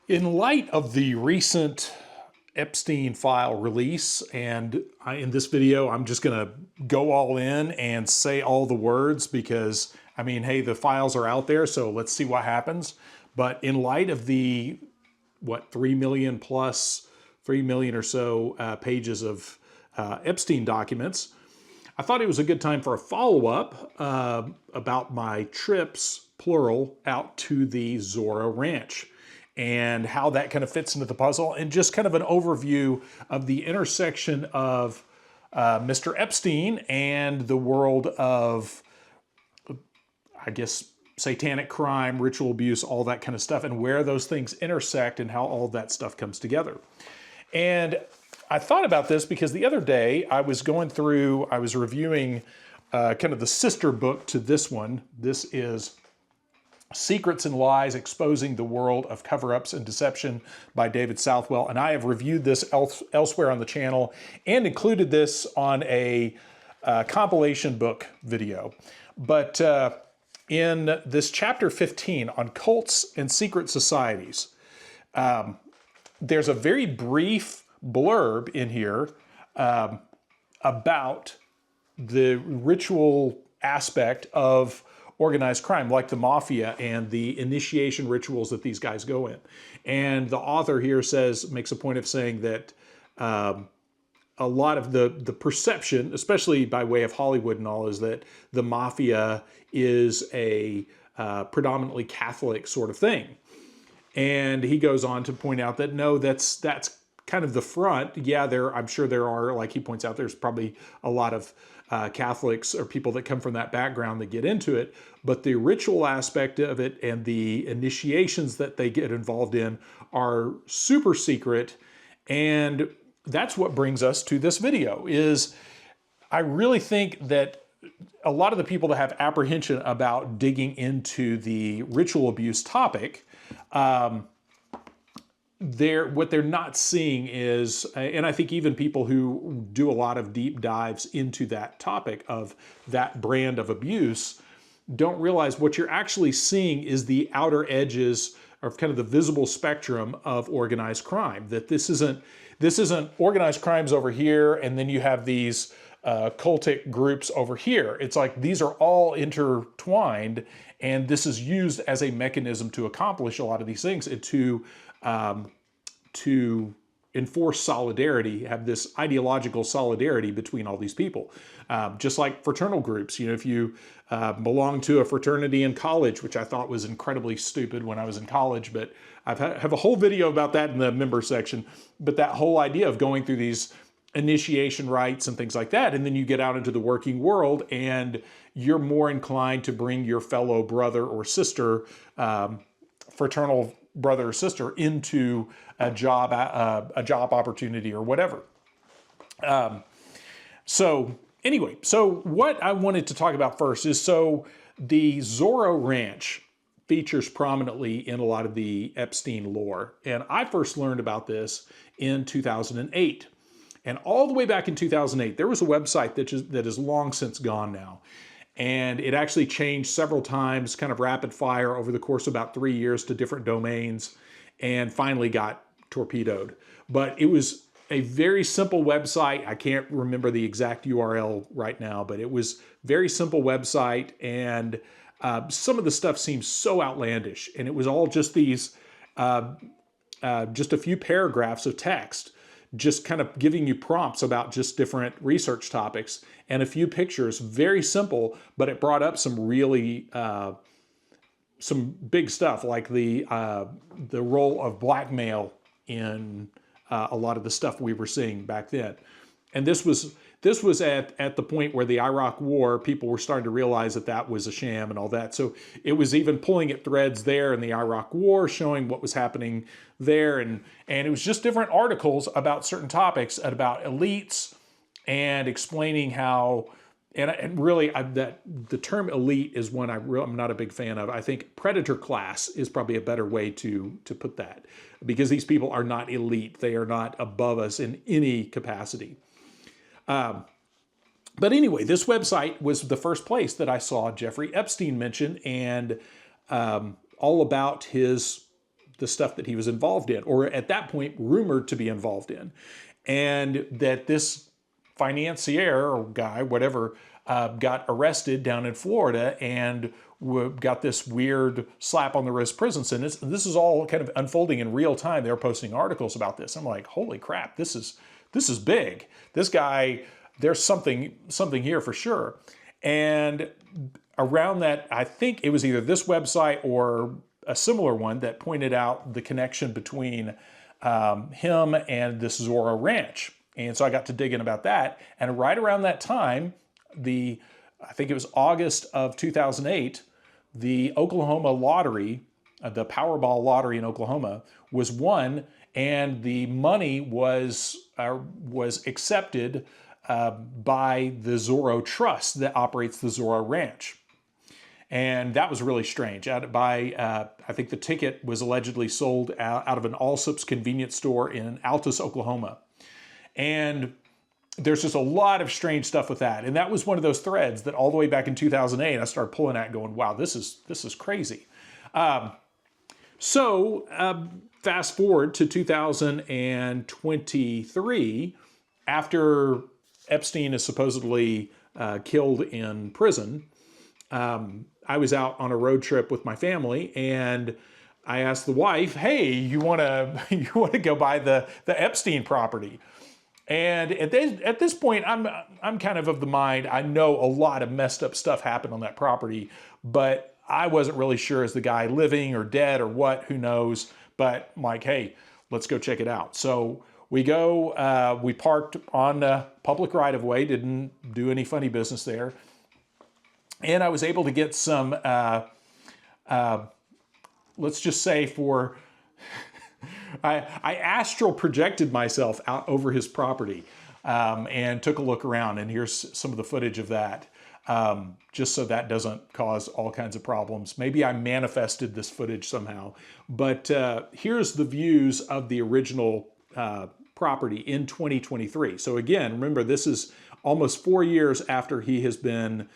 In light of the recent Epstein file release, and in this video, I'm just going to go all in and say all the words because, I mean, hey, the files are out there, so let's see what happens. But in light of the, 3 million plus, 3 million or so pages of Epstein documents, I thought it was a good time for a follow-up about my trips, plural, out to the Zorro Ranch and how that kind of fits into the puzzle, and just kind of an overview of the intersection of Mr. Epstein and the world of, I guess, satanic crime, ritual abuse, all that kind of stuff, and where those things intersect and how all that stuff comes together. And I thought about this because the other day I was reviewing kind of the sister book to this one. This is Secrets and Lies Exposing the World of Cover-Ups and Deception by David Southwell. And I have reviewed this elsewhere on the channel and included this on a compilation book video. But in this chapter 15 on cults and secret societies, there's a very brief blurb in here about the ritual aspect of organized crime, like the mafia and the initiation rituals that these guys go in. And the author here makes a point of saying that a lot of the perception, especially by way of Hollywood and all, is that the mafia is a predominantly Catholic sort of thing. And he goes on to point out that no, that's kind of the front. Yeah, I'm sure there are, like he points out, there's probably a lot of Catholics or people that come from that background that get into it, but the ritual aspect of it and the initiations that they get involved in are super secret. And that's what brings us to this video. Is I really think that a lot of the people that have apprehension about digging into the ritual abuse topic, what they're not seeing is, and I think even people who do a lot of deep dives into that topic of that brand of abuse don't realize what you're actually seeing is the outer edges of kind of the visible spectrum of organized crime. That this isn't organized crimes over here and then you have these cultic groups over here. It's like these are all intertwined, and this is used as a mechanism to accomplish a lot of these things and to enforce solidarity, have this ideological solidarity between all these people. Just like fraternal groups, you know, if you belong to a fraternity in college, which I thought was incredibly stupid when I was in college, but I have a whole video about that in the member section. But that whole idea of going through these initiation rites and things like that, and then you get out into the working world and you're more inclined to bring your fellow brother or sister, fraternal brother or sister, into a job opportunity or whatever. So anyway, so what I wanted to talk about first is, so the Zorro Ranch features prominently in a lot of the Epstein lore. And I first learned about this in 2008. And all the way back in 2008, there was a website that is long since gone now. And it actually changed several times, kind of rapid fire over the course of about 3 years to different domains, and finally got torpedoed. But it was a very simple website. I can't remember the exact URL right now, but it was very simple website. And some of the stuff seems so outlandish. And it was all just these, just a few paragraphs of text, just kind of giving you prompts about just different research topics and a few pictures. Very simple, but it brought up some really, some big stuff, like the role of blackmail in a lot of the stuff we were seeing back then. And this was at the point where the Iraq War, people were starting to realize that that was a sham and all that. So it was even pulling at threads there in the Iraq War, showing what was happening there. And it was just different articles about certain topics and about elites, and explaining how, and really that the term elite is one I'm not a big fan of. I think predator class is probably a better way to put that, because these people are not elite. They are not above us in any capacity. But anyway, this website was the first place that I saw Jeffrey Epstein mentioned, and all about the stuff that he was involved in, or at that point rumored to be involved in. And that this financier or guy, whatever, got arrested down in Florida and got this weird slap on the wrist prison sentence. This is all kind of unfolding in real time. They were posting articles about this. I'm like, holy crap, this is big. This guy, there's something here for sure. And around that, I think it was either this website or a similar one that pointed out the connection between him and this Zorro Ranch. And so I got to digging about that. And right around that time, I think it was August of 2008, the Oklahoma lottery, the Powerball lottery in Oklahoma, was won, and the money was accepted by the Zorro Trust that operates the Zorro Ranch. And that was really strange. I think the ticket was allegedly sold out of an Allsup's convenience store in Altus, Oklahoma. And there's just a lot of strange stuff with that. And that was one of those threads that all the way back in 2008, I started pulling at going, wow, this is crazy. Fast forward to 2023, after Epstein is supposedly killed in prison, I was out on a road trip with my family, and I asked the wife, hey, you want to go buy the Epstein property? And at this point, I'm kind of the mind, I know a lot of messed up stuff happened on that property, but I wasn't really sure, is the guy living or dead or what, who knows? But I'm like, hey, let's go check it out. So we go, we parked on a public right-of-way, didn't do any funny business there. And I was able to get some, let's just say I astral projected myself out over his property and took a look around, and here's some of the footage of that, just so that doesn't cause all kinds of problems. Maybe I manifested this footage somehow, but here's the views of the original property in 2023. So again, remember, this is almost 4 years after he has been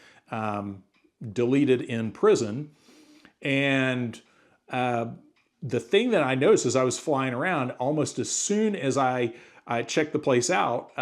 deleted in prison. And the thing that I noticed as I was flying around, almost as soon as I checked the place out,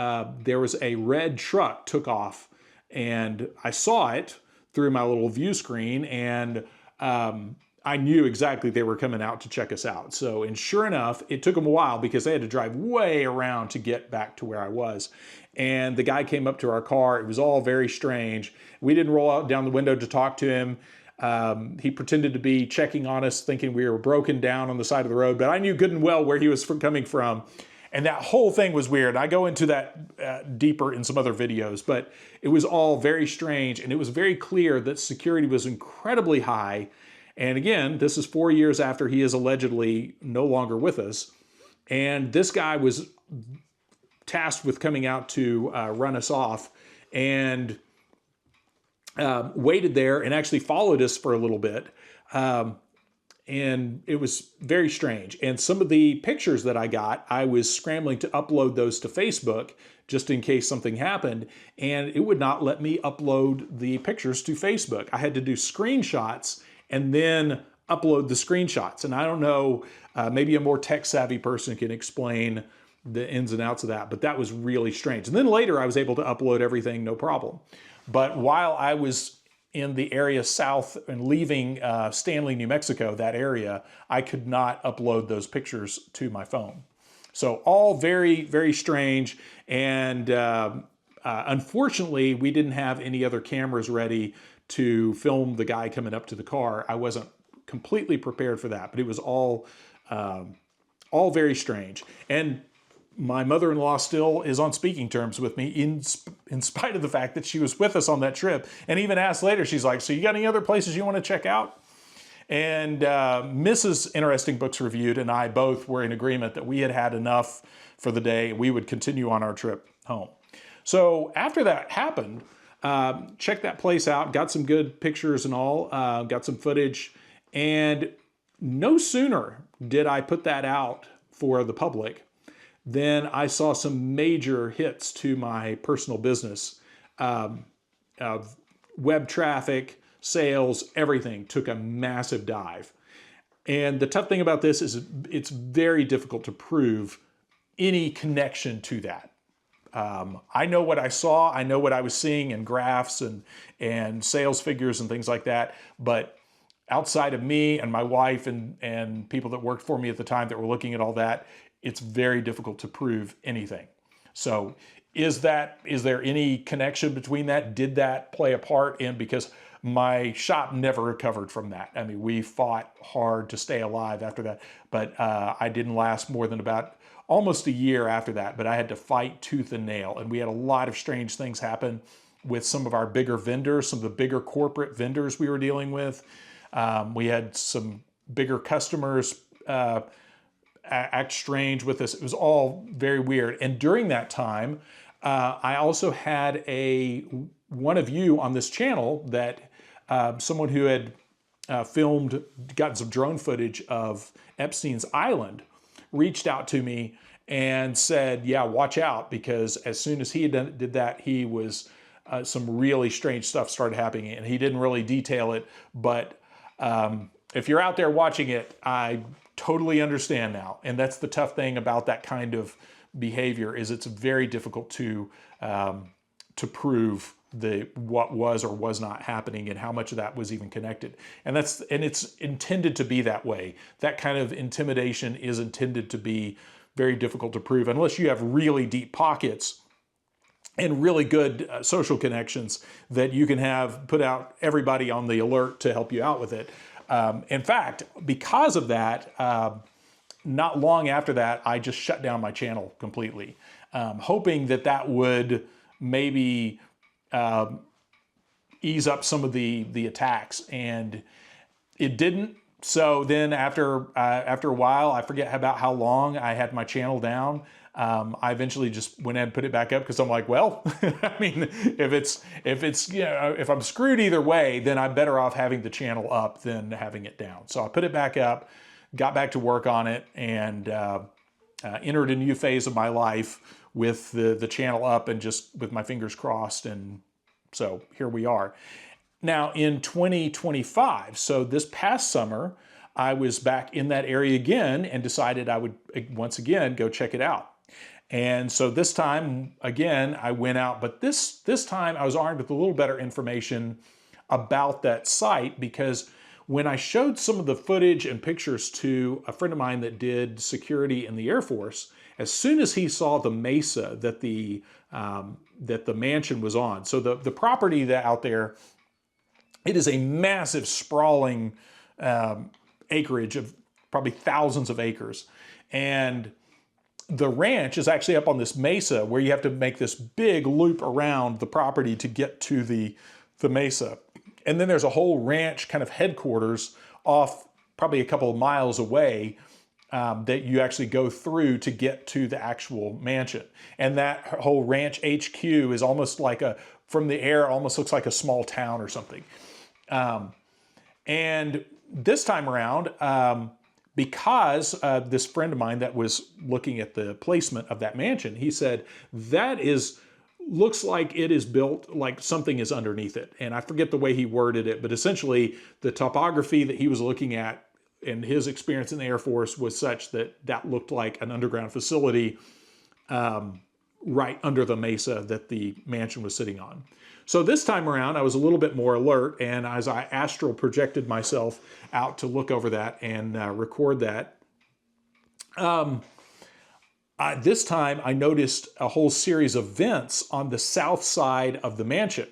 there was a red truck took off, and I saw it through my little view screen, and I knew exactly they were coming out to check us out. So, and sure enough, it took them a while because they had to drive way around to get back to where I was. And the guy came up to our car. It was all very strange. We didn't roll out down the window to talk to him. He pretended to be checking on us, thinking we were broken down on the side of the road, but I knew good and well where he was coming from. And that whole thing was weird. I go into that deeper in some other videos, but it was all very strange. And it was very clear that security was incredibly high. And again, this is 4 years after he is allegedly no longer with us. And this guy was tasked with coming out to run us off, and waited there and actually followed us for a little bit. And it was very strange. And some of the pictures that I got, I was scrambling to upload those to Facebook just in case something happened. And it would not let me upload the pictures to Facebook. I had to do screenshots and then upload the screenshots. And I don't know, maybe a more tech savvy person can explain the ins and outs of that, but that was really strange. And then later I was able to upload everything, no problem. But while I was in the area south and leaving Stanley, New Mexico, that area, I could not upload those pictures to my phone. So all very, very strange. And unfortunately, we didn't have any other cameras ready to film the guy coming up to the car. I wasn't completely prepared for that, but it was all very strange. And my mother-in-law still is on speaking terms with me in spite of the fact that she was with us on that trip, and even asked later, she's like, so you got any other places you want to check out? And Mrs. Interesting Books Reviewed and I both were in agreement that we had had enough for the day. We would continue on our trip home. So after that happened, checked that place out, got some good pictures and all, got some footage, and no sooner did I put that out for the public, then I saw some major hits to my personal business. Web traffic, sales, everything took a massive dive. And the tough thing about this is it's very difficult to prove any connection to that. I know what I saw. I know what I was seeing in graphs and sales figures and things like that. But outside of me and my wife and people that worked for me at the time that were looking at all that, it's very difficult to prove anything. So is there any connection between that? Did that play a part in, because my shop never recovered from that. I mean, we fought hard to stay alive after that, but I didn't last more than about almost a year after that, but I had to fight tooth and nail. And we had a lot of strange things happen with some of our bigger vendors, some of the bigger corporate vendors we were dealing with. We had some bigger customers act strange with us. It was all very weird. And during that time, I also had one of you on this channel that someone who had gotten some drone footage of Epstein's island, reached out to me and said, yeah, watch out, because as soon as he did that, he was some really strange stuff started happening. And he didn't really detail it, but if you're out there watching it, I totally understand now. And that's the tough thing about that kind of behavior, is it's very difficult to prove what was or was not happening and how much of that was even connected. And it's intended to be that way. That kind of intimidation is intended to be very difficult to prove unless you have really deep pockets and really good social connections that you can put out everybody on the alert to help you out with it. In fact, because of that, not long after that, I just shut down my channel completely, hoping that would maybe ease up some of the attacks, and it didn't. So then after a while, I forget about how long I had my channel down. I eventually just went ahead and put it back up, because I'm like, well, I mean, if I'm screwed either way, then I'm better off having the channel up than having it down. So I put it back up, got back to work on it, and entered a new phase of my life with the channel up and just with my fingers crossed. And so here we are. Now in 2025, so this past summer, I was back in that area again and decided I would once again go check it out. And so this time, again, I went out, but this time I was armed with a little better information about that site, because when I showed some of the footage and pictures to a friend of mine that did security in the Air Force, as soon as he saw the mesa that the mansion was on, so the property out there, it is a massive sprawling acreage of probably thousands of acres. And the ranch is actually up on this mesa where you have to make this big loop around the property to get to the mesa. And then there's a whole ranch kind of headquarters off probably a couple of miles away that you actually go through to get to the actual mansion. And that whole ranch HQ is almost like from the air, almost looks like a small town or something. And this time around, because this friend of mine that was looking at the placement of that mansion, he said, looks like it is built like something is underneath it. And I forget the way he worded it, but essentially the topography that he was looking at and his experience in the Air Force was such that looked like an underground facility right under the mesa that the mansion was sitting on. So this time around, I was a little bit more alert, and as I astral projected myself out to look over that and record that, this time I noticed a whole series of vents on the south side of the mansion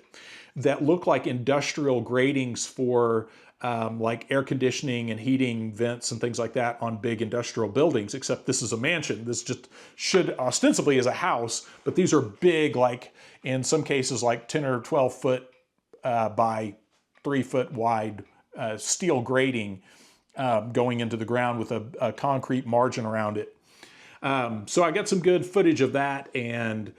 that looked like industrial gratings for like air conditioning and heating vents and things like that on big industrial buildings, except this is a mansion. This just should ostensibly is a house, but these are big, like in some cases like 10 or 12 foot by 3 foot wide steel grating going into the ground with a concrete margin around it. So I got some good footage of that, and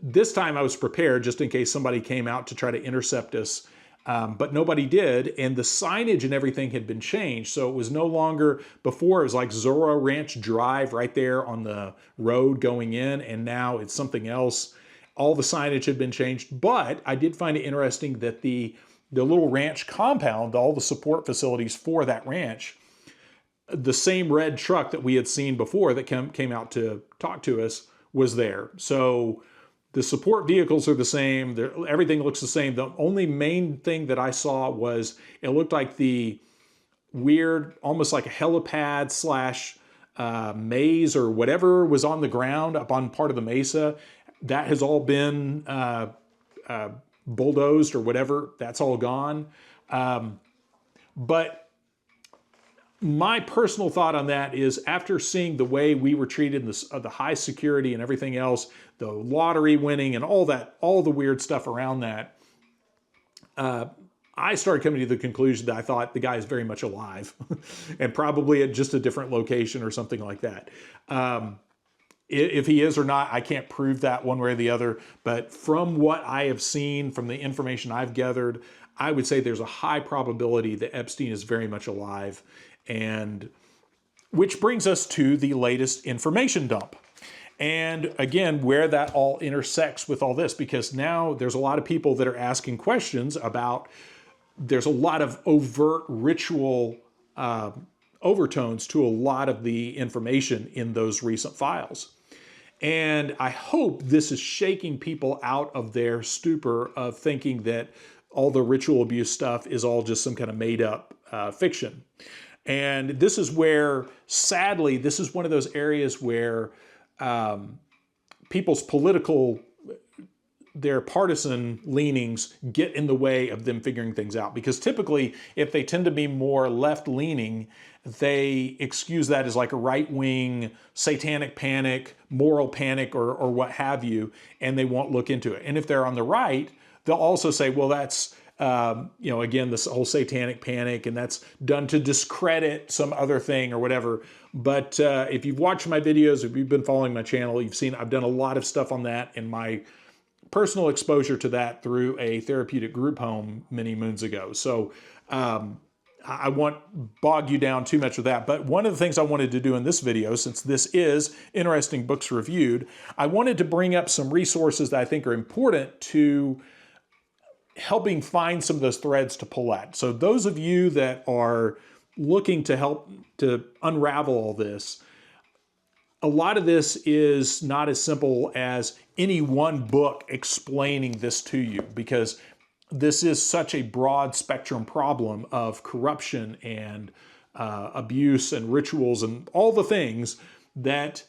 this time I was prepared just in case somebody came out to try to intercept us. But nobody did, and the signage and everything had been changed. So it was no longer, before it was like Zorro Ranch Drive right there on the road going in, and now it's something else. All the signage had been changed, but I did find it interesting that the little ranch compound, all the support facilities for that ranch, the same red truck that we had seen before that came out to talk to us was there. So the support vehicles are the same. Everything looks the same. The only main thing that I saw was it looked like the weird, almost like a helipad slash maze or whatever was on the ground up on part of the mesa. That has all been bulldozed or whatever. That's all gone. But my personal thought on that is, after seeing the way we were treated in the high security and everything else, the lottery winning and all that, all the weird stuff around that, I started coming to the conclusion that I thought the guy is very much alive and probably at just a different location or something like that. If he is or not, I can't prove that one way or the other. But from what I have seen, from the information I've gathered, I would say there's a high probability that Epstein is very much alive. And which brings us to the latest information dump. And again, where that all intersects with all this, because now there's a lot of people that are asking questions about, there's a lot of overt ritual overtones to a lot of the information in those recent files. And I hope this is shaking people out of their stupor of thinking that all the ritual abuse stuff is all just some kind of made up fiction. And this is where, sadly, this is one of those areas where people's their partisan leanings get in the way of them figuring things out. Because typically, if they tend to be more left-leaning, they excuse that as like a right-wing satanic panic, moral panic, or what have you, and they won't look into it. And if they're on the right, they'll also say, well, that's, again, this whole satanic panic, and that's done to discredit some other thing or whatever. But if you've watched my videos, if you've been following my channel, you've seen I've done a lot of stuff on that, and my personal exposure to that through a therapeutic group home many moons ago. So I won't bog you down too much with that. But one of the things I wanted to do in this video, since this is Interesting Books Reviewed, I wanted to bring up some resources that I think are important to helping find some of those threads to pull at. So those of you that are looking to help to unravel all this, a lot of this is not as simple as any one book explaining this to you, because this is such a broad spectrum problem of corruption and abuse and rituals and all the things that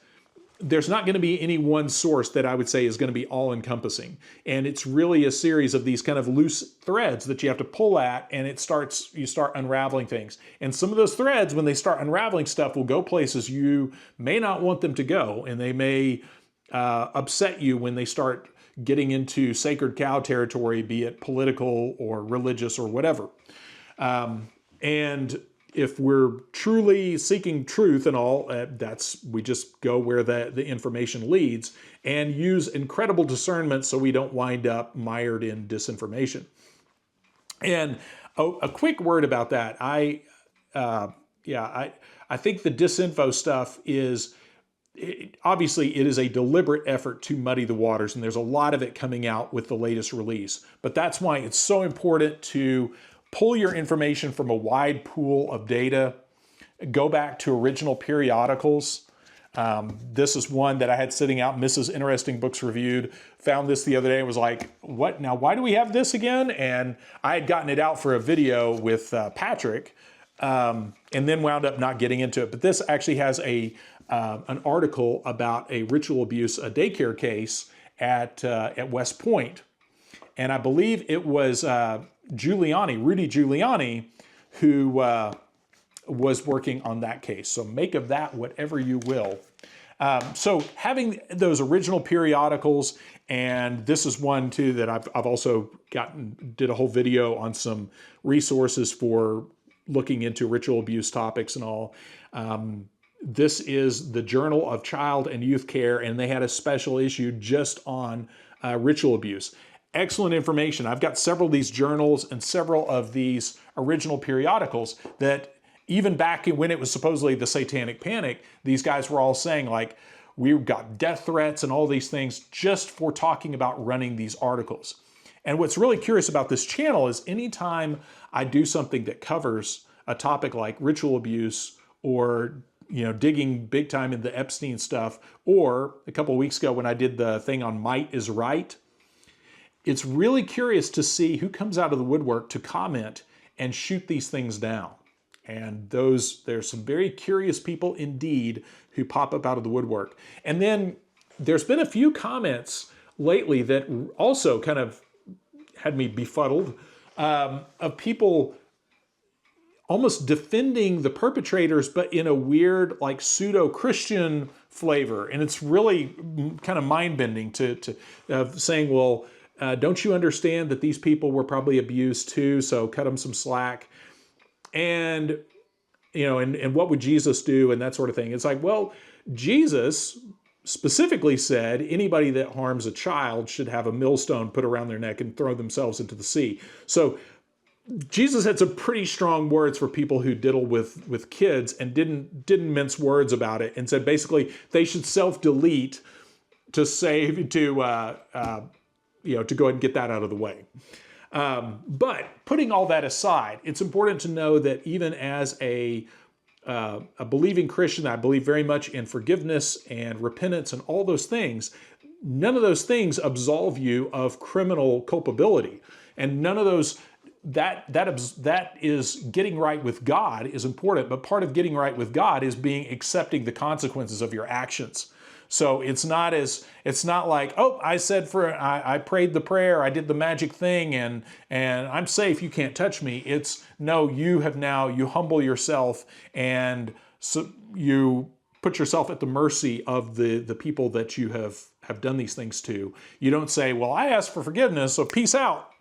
there's not going to be any one source that I would say is going to be all-encompassing. And it's really a series of these kind of loose threads that you have to pull at, and you start unraveling things. And some of those threads, when they start unraveling stuff, will go places you may not want them to go, and they may upset you when they start getting into sacred cow territory, be it political or religious or whatever. And if we're truly seeking truth and all, we just go where the information leads and use incredible discernment so we don't wind up mired in disinformation. And a quick word about that. I think the disinfo stuff is, obviously it is a deliberate effort to muddy the waters, and there's a lot of it coming out with the latest release. But that's why it's so important to pull your information from a wide pool of data, go back to original periodicals. This is one that I had sitting out, Mrs. Interesting Books Reviewed. Found this the other day and was like, what now? Why do we have this again? And I had gotten it out for a video with Patrick, and then wound up not getting into it. But this actually has an article about a ritual abuse, a daycare case at West Point. And I believe it was Rudy Giuliani, who was working on that case. So make of that whatever you will. So having those original periodicals, and this is one too that I've also did a whole video on some resources for looking into ritual abuse topics and all. This is the Journal of Child and Youth Care, and they had a special issue just on ritual abuse. Excellent information. I've got several of these journals and several of these original periodicals that even back when it was supposedly the Satanic Panic, these guys were all saying like, we've got death threats and all these things just for talking about running these articles. And what's really curious about this channel is anytime I do something that covers a topic like ritual abuse or digging big time into the Epstein stuff, or a couple of weeks ago when I did the thing on might is right. It's really curious to see who comes out of the woodwork to comment and shoot these things down. And there's some very curious people indeed who pop up out of the woodwork. And then there's been a few comments lately that also kind of had me befuddled, of people almost defending the perpetrators, but in a weird, like, pseudo-Christian flavor. And it's really kind of mind-bending to saying, well, don't you understand that these people were probably abused too, so cut them some slack. And, and what would Jesus do, and that sort of thing. It's like, well, Jesus specifically said anybody that harms a child should have a millstone put around their neck and throw themselves into the sea. So Jesus had some pretty strong words for people who diddle with kids, and didn't mince words about it, and said basically they should self-delete to save, to go ahead and get that out of the way. But putting all that aside, it's important to know that even as a believing Christian, I believe very much in forgiveness and repentance and all those things. None of those things absolve you of criminal culpability, and none of those. That is getting right with God is important, but part of getting right with God is accepting the consequences of your actions. So it's not like, oh, I prayed the prayer, I did the magic thing, and I'm safe, you can't touch me. It's no, you humble yourself, and so you put yourself at the mercy of the people that you have done these things to. You don't say, well, I asked for forgiveness, so peace out.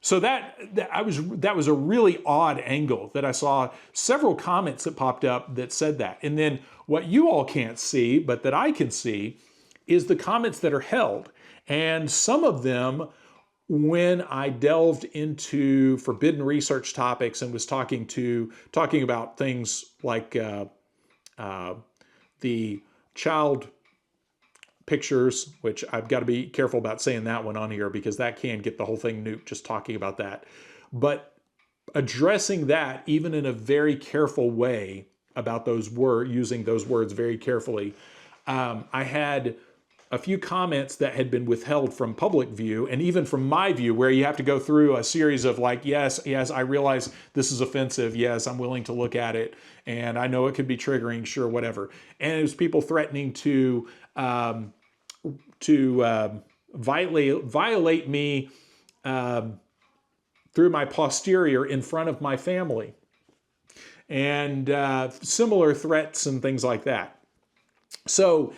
So that was a really odd angle that I saw several comments that popped up that said that. And then what you all can't see, but that I can see, is the comments that are held. And some of them, when I delved into forbidden research topics and was talking about things like the child pictures, which I've got to be careful about saying that one on here because that can get the whole thing nuked just talking about that. But addressing that even in a very careful way about using those words very carefully. I had a few comments that had been withheld from public view and even from my view, where you have to go through a series of like, yes, I realize this is offensive. Yes, I'm willing to look at it. And I know it could be triggering, sure, whatever. And it was people threatening to violate me through my posterior in front of my family, and similar threats and things like that. So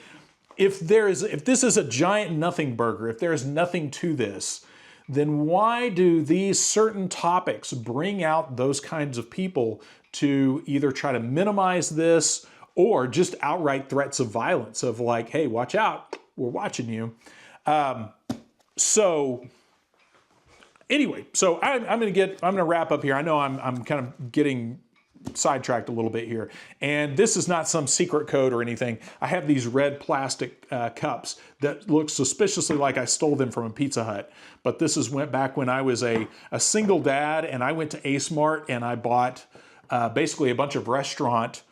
if this is a giant nothing burger, if there's nothing to this, then why do these certain topics bring out those kinds of people to either try to minimize this or just outright threats of violence of like, hey, watch out, we're watching you. So anyway, so I'm gonna wrap up here. I know I'm kind of getting sidetracked a little bit here, and this is not some secret code or anything. I have these red plastic cups that look suspiciously like I stole them from a Pizza Hut, but this went back when I was a single dad, and I went to Ace Mart and I bought basically a bunch of restaurant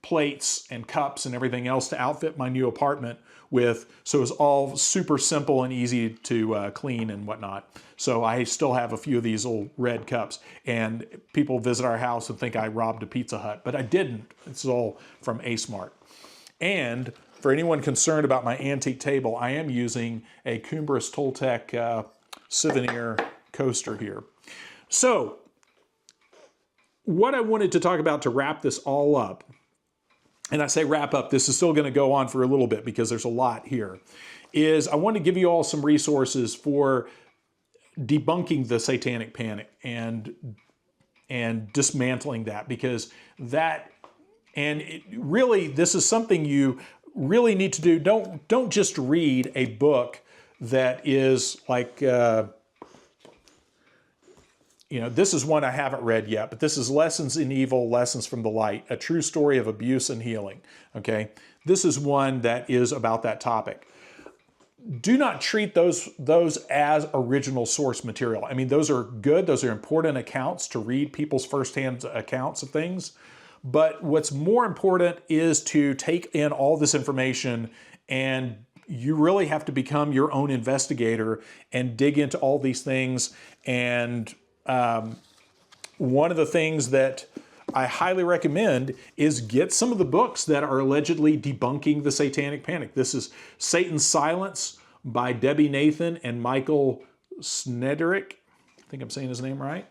plates and cups and everything else to outfit my new apartment with. So it was all super simple and easy to clean and whatnot. So I still have a few of these old red cups, and people visit our house and think I robbed a Pizza Hut, but I didn't. It's all from Ace Mart. And for anyone concerned about my antique table, I am using a Cumbres Toltec souvenir coaster here. So what I wanted to talk about to wrap this all up, and I say wrap up, this is still going to go on for a little bit because there's a lot here, is I want to give you all some resources for debunking the satanic panic and dismantling that, because really this is something you really need to do. Don't just read a book that is like, this is one I haven't read yet, but this is Lessons in Evil, Lessons from the Light, a true story of abuse and healing. Okay. This is one that is about that topic. do not treat those as original source material. I mean, those are good. Those are important accounts to read, people's firsthand accounts of things. But what's more important is to take in all this information, and you really have to become your own investigator and dig into all these things. And one of the things that I highly recommend is get some of the books that are allegedly debunking the satanic panic. This is Satan's Silence by Debbie Nathan and Michael Snederick. I think I'm saying his name right.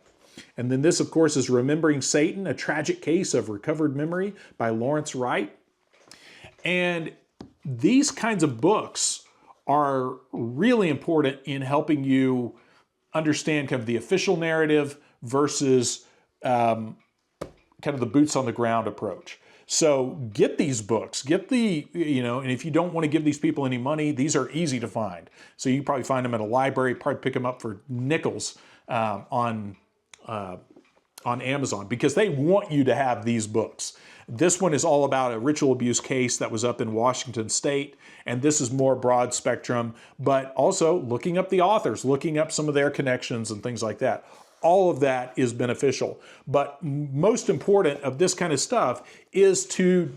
And then this, of course, is Remembering Satan, A Tragic Case of Recovered Memory by Lawrence Wright. And these kinds of books are really important in helping you understand kind of the official narrative versus kind of the boots on the ground approach. So get these books, get the, and if you don't want to give these people any money, these are easy to find. So you probably find them at a library, probably pick them up for nickels on Amazon, because they want you to have these books. This one is all about a ritual abuse case that was up in Washington State, and this is more broad spectrum, but also looking up the authors, looking up some of their connections and things like that. All of that is beneficial. But most important of this kind of stuff is to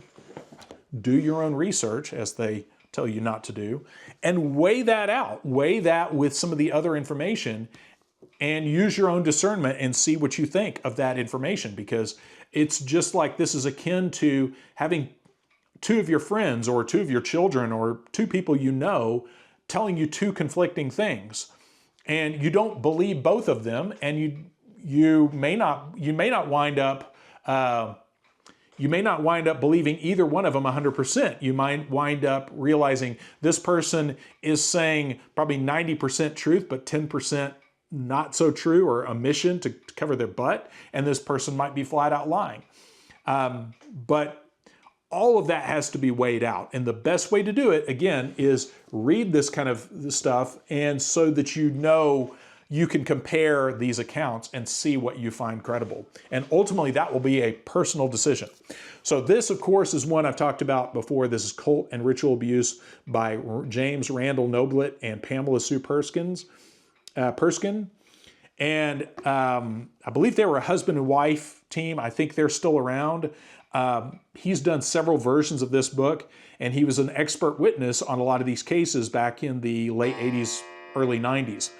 do your own research, as they tell you not to do, and weigh that out. Weigh that with some of the other information and use your own discernment and see what you think of that information, because it's just like this is akin to having two of your friends or two of your children or two people you know telling you two conflicting things, and you don't believe both of them, and you may not wind up believing either one of them 100%. You might wind up realizing this person is saying probably 90% truth, but 10% not so true, or omission to cover their butt, and this person might be flat out lying. But all of that has to be weighed out. And the best way to do it, again, is read this kind of stuff, and so that you can compare these accounts and see what you find credible. And ultimately, that will be a personal decision. So this, of course, is one I've talked about before. This is Cult and Ritual Abuse by James Randall Noblet and Pamela Sue Perskin. And I believe they were a husband and wife team. I think they're still around. He's done several versions of this book, and he was an expert witness on a lot of these cases back in the late 80s, early 90s.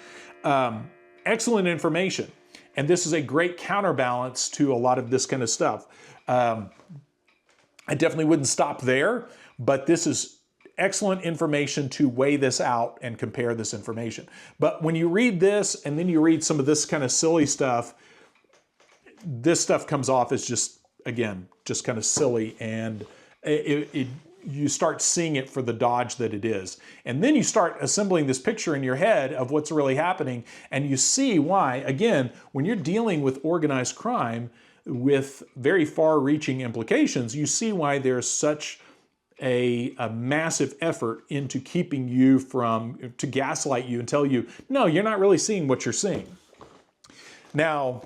Excellent information. And this is a great counterbalance to a lot of this kind of stuff. I definitely wouldn't stop there, but this is excellent information to weigh this out and compare this information. But when you read this and then you read some of this kind of silly stuff, this stuff comes off as just kind of silly, and you start seeing it for the dodge that it is. And then you start assembling this picture in your head of what's really happening, and you see why, again, when you're dealing with organized crime with very far-reaching implications, you see why there's such a massive effort into keeping you to gaslight you and tell you, no, you're not really seeing what you're seeing. Now,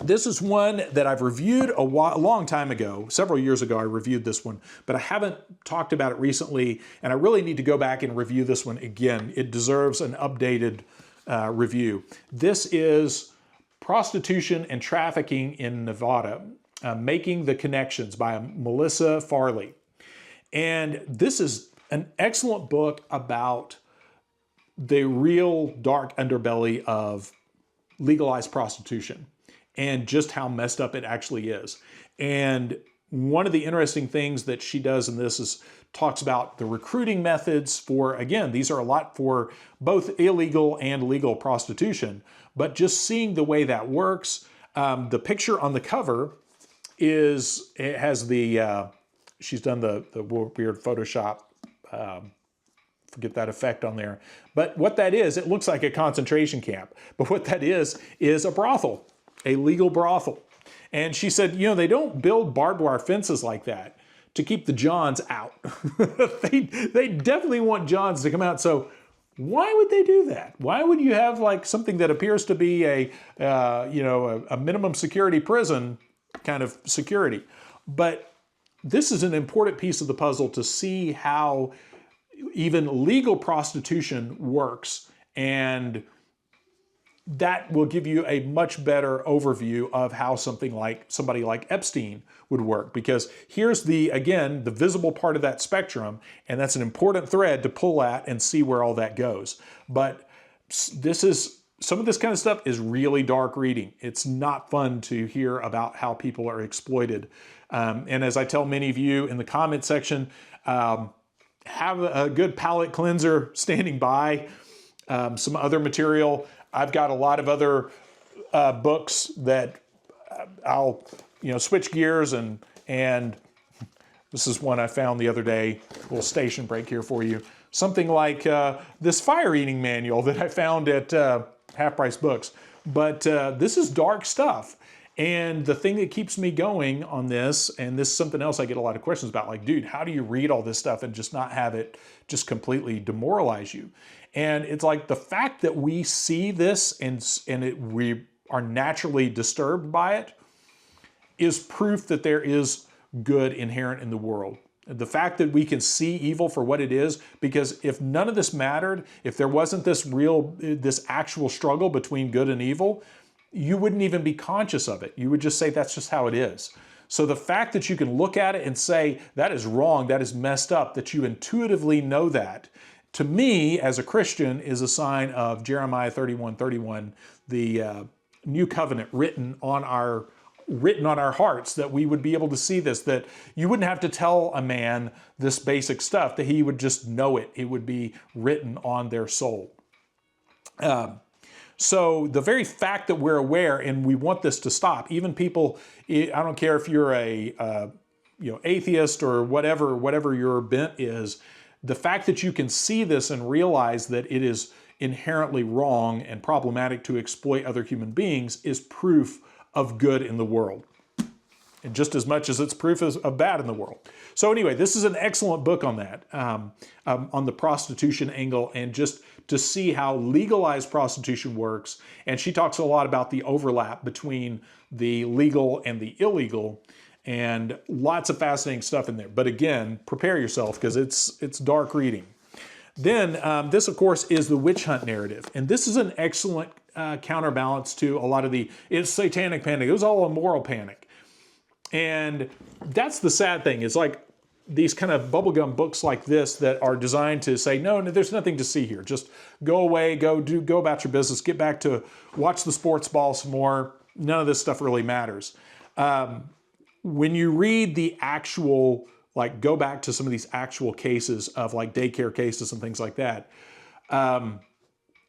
this is one that I've reviewed a long time ago. Several years ago, I reviewed this one, but I haven't talked about it recently, and I really need to go back and review this one again. It deserves an updated review. This is Prostitution and Trafficking in Nevada, Making the Connections by Melissa Farley. And this is an excellent book about the real dark underbelly of legalized prostitution and just how messed up it actually is. And one of the interesting things that she does in this is talks about the recruiting methods for, again, these are a lot for both illegal and legal prostitution, but just seeing the way that works. The picture on the cover has the, she's done the weird Photoshop, forget that effect on there. But what that is, it looks like a concentration camp. But what that is a brothel, a legal brothel. And she said, they don't build barbed wire fences like that to keep the Johns out. they definitely want Johns to come out. So why would they do that? Why would you have like something that appears to be a minimum security prison kind of security? But this is an important piece of the puzzle to see how even legal prostitution works, and that will give you a much better overview of how somebody like Epstein would work. Because here's again, the visible part of that spectrum, and that's an important thread to pull at and see where all that goes. But some of this kind of stuff is really dark reading. It's not fun to hear about how people are exploited. And as I tell many of you in the comment section, have a good palate cleanser standing by, some other material. I've got a lot of other books that I'll switch gears, and this is one I found the other day. A little station break here for you. Something like this fire eating manual that I found at Half Price Books. But this is dark stuff. And the thing that keeps me going on this, and this is something else I get a lot of questions about, like, dude, how do you read all this stuff and just not have it just completely demoralize you? And it's like the fact that we see this we are naturally disturbed by it is proof that there is good inherent in the world. The fact that we can see evil for what it is, because if none of this mattered, if there wasn't this actual struggle between good and evil, you wouldn't even be conscious of it. You would just say that's just how it is. So the fact that you can look at it and say that is wrong, that is messed up, that you intuitively know that, to me as a Christian is a sign of Jeremiah 31:31, the new covenant written on our hearts, that we would be able to see this, that you wouldn't have to tell a man this basic stuff, that he would just know it. It would be written on their soul. So the very fact that we're aware and we want this to stop, even people, I don't care if you're a atheist or whatever your bent is, the fact that you can see this and realize that it is inherently wrong and problematic to exploit other human beings is proof of good in the world, and just as much as it's proof of bad in the world. So anyway, this is an excellent book on that, on the prostitution angle, and just to see how legalized prostitution works. And she talks a lot about the overlap between the legal and the illegal, and lots of fascinating stuff in there. But again, prepare yourself, because it's dark reading. Then this, of course, is the witch hunt narrative. And this is an excellent counterbalance to a lot of it's satanic panic. It was all a moral panic. And that's the sad thing. It's like these kind of bubblegum books like this that are designed to say, no, there's nothing to see here. Just go away, go about your business, get back to watch the sports ball some more. None of this stuff really matters. When you read the actual, like, go back to some of these actual cases of like daycare cases and things like that,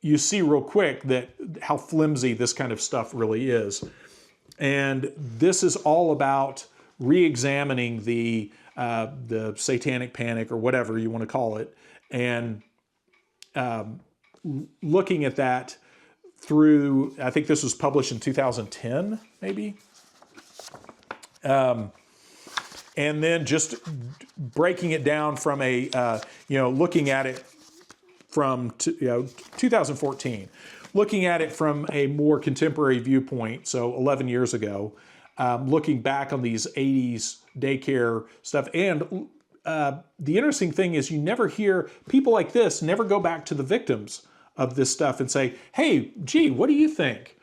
you see real quick that how flimsy this kind of stuff really is. And this is all about re-examining the satanic panic, or whatever you want to call it, and looking at that through, I think this was published in 2010, maybe. And then just breaking it down from looking at it from 2014, looking at it from a more contemporary viewpoint, so 11 years ago, looking back on these 80s daycare stuff. And the interesting thing is you never hear people like this never go back to the victims of this stuff and say, hey, gee, what do you think?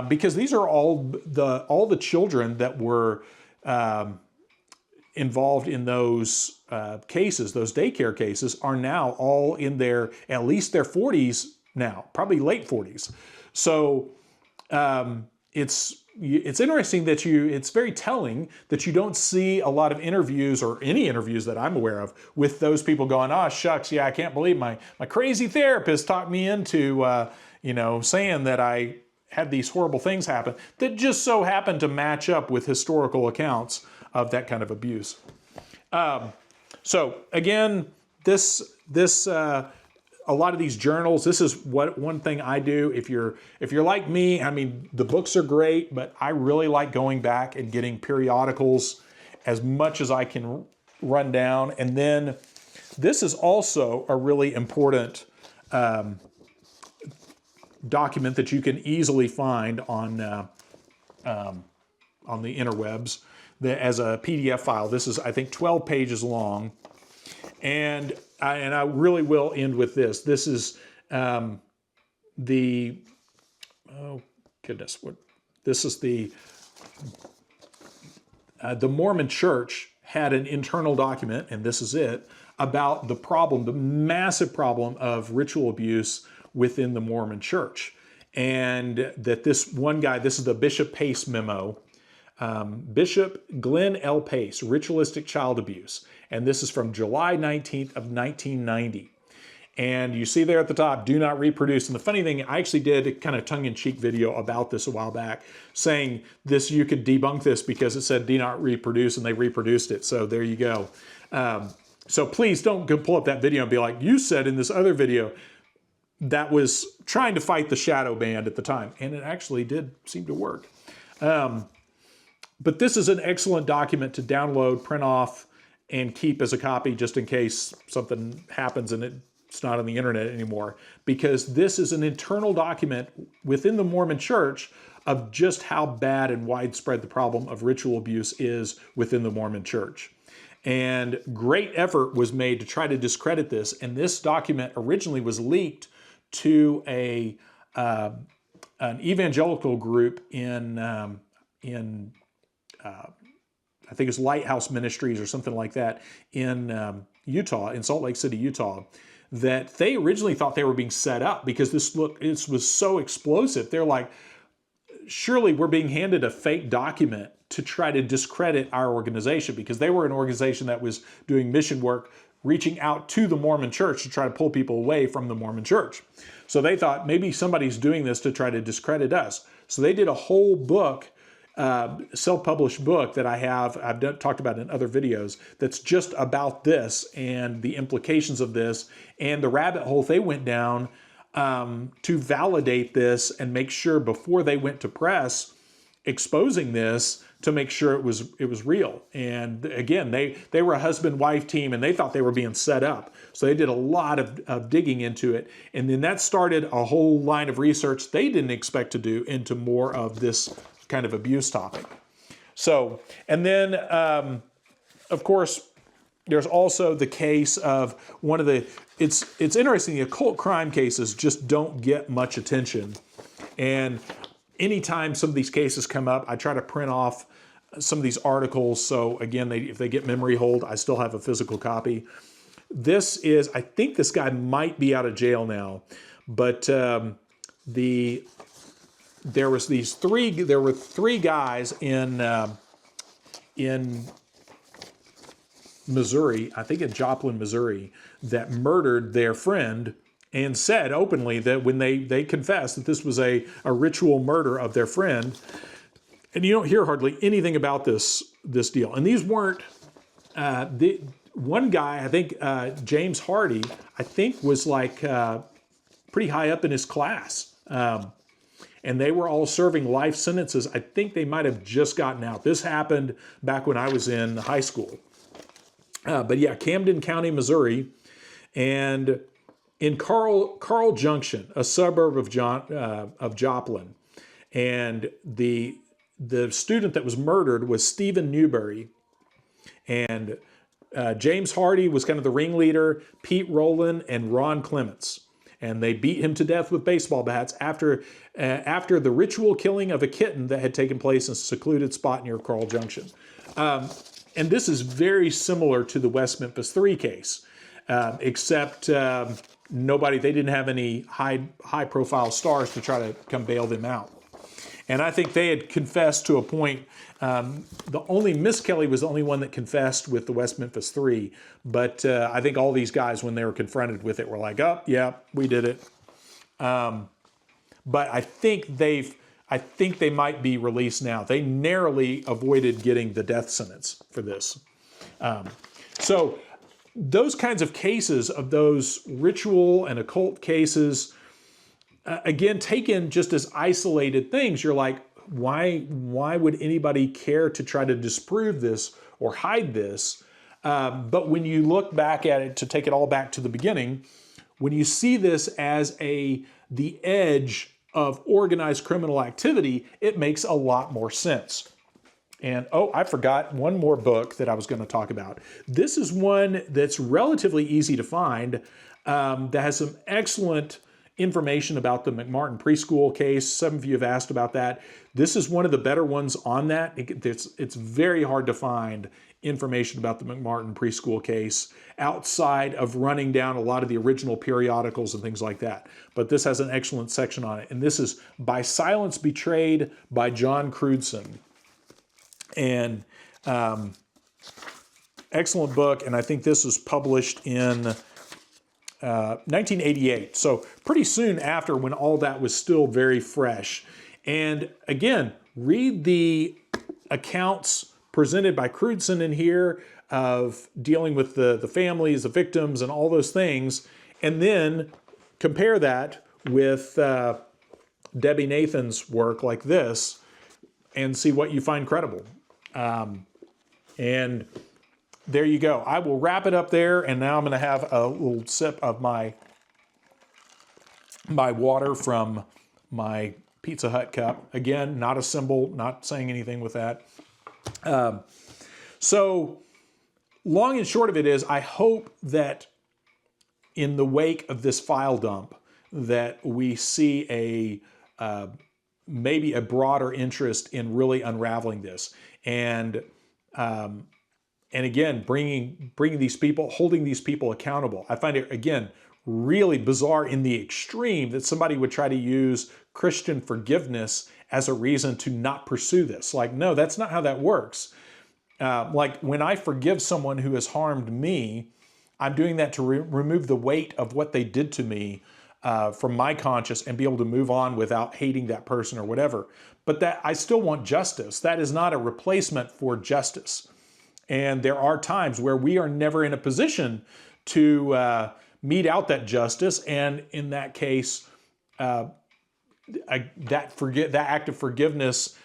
Because these are all the children that were involved in those cases, those daycare cases, are now all in at least their 40s now, probably late 40s. So it's interesting that it's very telling that you don't see a lot of interviews, or any interviews that I'm aware of, with those people going, oh, shucks, yeah, I can't believe my crazy therapist talked me into, saying that I had these horrible things happen that just so happened to match up with historical accounts of that kind of abuse. So again, a lot of these journals, this is one thing I do. If you're like me, I mean, the books are great, but I really like going back and getting periodicals as much as I can run down. And then this is also a really important document that you can easily find on the interwebs as a PDF file. This is, I think, 12 pages long. And and I really will end with this. This is oh goodness, what this is the Mormon Church had an internal document, and this is it, about the problem, the massive problem of ritual abuse within the Mormon Church. And that this one guy, this is the Bishop Pace memo, Bishop Glenn L. Pace, Ritualistic Child Abuse. And this is from July 19th of 1990. And you see there at the top, do not reproduce. And the funny thing, I actually did a kind of tongue-in-cheek video about this a while back, saying this, you could debunk this because it said do not reproduce, and they reproduced it. So there you go. So please don't go pull up that video and be like, you said in this other video. That was trying to fight the shadow band at the time. And it actually did seem to work. But this is an excellent document to download, print off, and keep as a copy just in case something happens and it's not on the internet anymore. Because this is an internal document within the Mormon Church of just how bad and widespread the problem of ritual abuse is within the Mormon Church. And great effort was made to try to discredit this. And this document originally was leaked to an evangelical group in I think it's Lighthouse Ministries or something like that in Utah, in Salt Lake City, Utah, that they originally thought they were being set up because this was so explosive. They're like, surely we're being handed a fake document to try to discredit our organization, because they were an organization that was doing mission work, reaching out to the Mormon Church to try to pull people away from the Mormon Church. So they thought maybe somebody's doing this to try to discredit us. So they did a whole book, self-published book that I've talked about in other videos, that's just about this and the implications of this and the rabbit hole they went down to validate this and make sure before they went to press exposing this, to make sure it was real. And again, they were a husband-wife team, and they thought they were being set up. So they did a lot of digging into it. And then that started a whole line of research they didn't expect to do into more of this kind of abuse topic. So, and then, of course, there's also the case of one of the, it's interesting, the occult crime cases just don't get much attention. And anytime some of these cases come up, I try to print off some of these articles. So again, if they get memory hold, I still have a physical copy. This is, I think this guy might be out of jail now, but there were three guys in Missouri, I think in Joplin, Missouri, that murdered their friend and said openly that when they confessed that this was a ritual murder of their friend. And you don't hear hardly anything about this deal. And these weren't, one guy, I think James Hardy, I think was like pretty high up in his class. And they were all serving life sentences. I think they might have just gotten out. This happened back when I was in high school. But yeah, Camden County, Missouri. And in Carl Junction, a suburb of Joplin, and the student that was murdered was Stephen Newberry, and James Hardy was kind of the ringleader, Pete Rowland and Ron Clements, and they beat him to death with baseball bats after the ritual killing of a kitten that had taken place in a secluded spot near Carl Junction. And this is very similar to the West Memphis 3 case, except they didn't have any high-profile stars to try to come bail them out. And I think they had confessed to a point. Miss Kelly was the only one that confessed with the West Memphis 3. But I think all these guys, when they were confronted with it, were like, oh, yeah, we did it. But I think they might be released now. They narrowly avoided getting the death sentence for this. So those kinds of cases, of those ritual and occult cases, again, taken just as isolated things, you're like, why would anybody care to try to disprove this or hide this? But when you look back at it, to take it all back to the beginning, when you see this as the edge of organized criminal activity, it makes a lot more sense. And oh, I forgot one more book that I was going to talk about. This is one that's relatively easy to find, that has some excellent information about the McMartin preschool case. Some of you have asked about that. This is one of the better ones on that. It's very hard to find information about the McMartin preschool case outside of running down a lot of the original periodicals and things like that. But this has an excellent section on it. And this is By Silence Betrayed by John Crudson. And excellent book. And I think this was published in 1988. So pretty soon after, when all that was still very fresh. And again, read the accounts presented by Crudson in here of dealing with the families, the victims, and all those things. And then compare that with Debbie Nathan's work like this and see what you find credible. And there you go. I will wrap it up there, and now I'm going to have a little sip of my water from my Pizza Hut cup. Again, not a symbol, not saying anything with that. So long and short of it is, I hope that in the wake of this file dump, that we see maybe a broader interest in really unraveling this. And again, bringing these people, holding these people accountable. I find it, again, really bizarre in the extreme that somebody would try to use Christian forgiveness as a reason to not pursue this. Like, no, that's not how that works. Like when I forgive someone who has harmed me, I'm doing that to remove the weight of what they did to me from my conscience and be able to move on without hating that person or whatever. But that I still want justice. That is not a replacement for justice. And there are times where we are never in a position to mete out that justice. And in that case, that act of forgiveness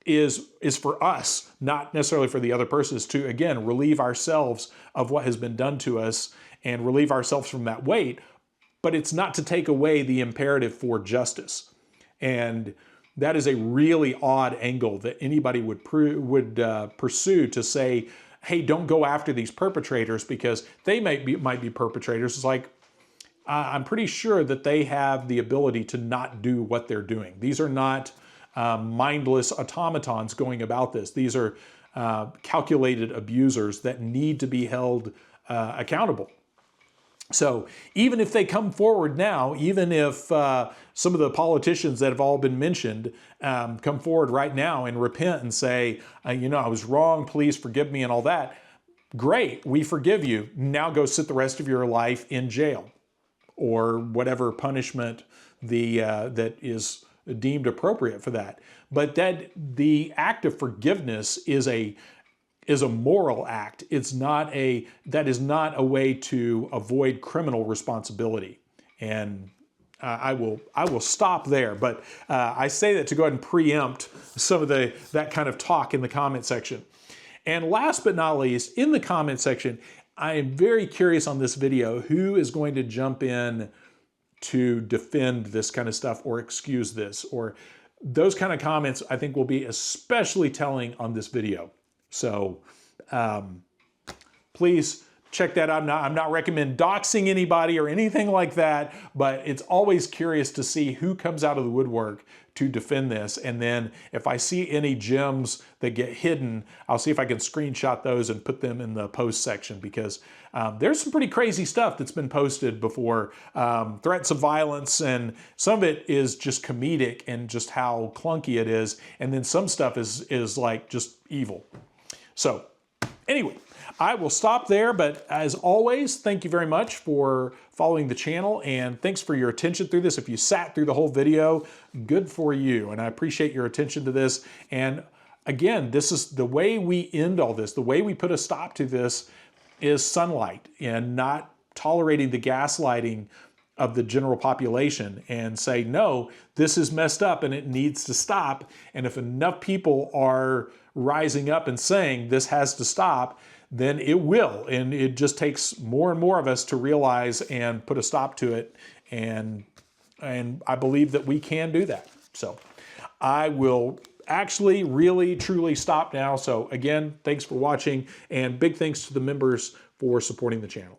is for us, not necessarily for the other person, is to, again, relieve ourselves of what has been done to us and relieve ourselves from that weight. But it's not to take away the imperative for justice. And that is a really odd angle that anybody would pursue, to say, hey, don't go after these perpetrators because they might be perpetrators. It's like, I'm pretty sure that they have the ability to not do what they're doing. These are not mindless automatons going about this. These are calculated abusers that need to be held accountable. So even if they come forward now, even if some of the politicians that have all been mentioned come forward right now and repent and say, I was wrong, please forgive me and all that, great, we forgive you. Now go sit the rest of your life in jail or whatever punishment that is deemed appropriate for that. But that the act of forgiveness is a moral act. That is not a way to avoid criminal responsibility. And I will stop there. But I say that to go ahead and preempt some of that kind of talk in the comment section. And last but not least, in the comment section, I am very curious on this video who is going to jump in to defend this kind of stuff or excuse this, or those kind of comments I think will be especially telling on this video. So please check that out. I'm not recommending doxing anybody or anything like that, but it's always curious to see who comes out of the woodwork to defend this. And then if I see any gems that get hidden, I'll see if I can screenshot those and put them in the post section, because there's some pretty crazy stuff that's been posted before, threats of violence, and some of it is just comedic and just how clunky it is. And then some stuff is like just evil. So anyway, I will stop there, but as always, thank you very much for following the channel, and thanks for your attention through this. If you sat through the whole video, good for you, and I appreciate your attention to this. And again, this is the way we end all this. The way we put a stop to this is sunlight and not tolerating the gaslighting of the general population, and say, no, this is messed up and it needs to stop. And if enough people are rising up and saying this has to stop, then it will. And it just takes more and more of us to realize and put a stop to it. And I believe that we can do that. So I will actually really truly stopped now. So again, thanks for watching, and big thanks to the members for supporting the channel.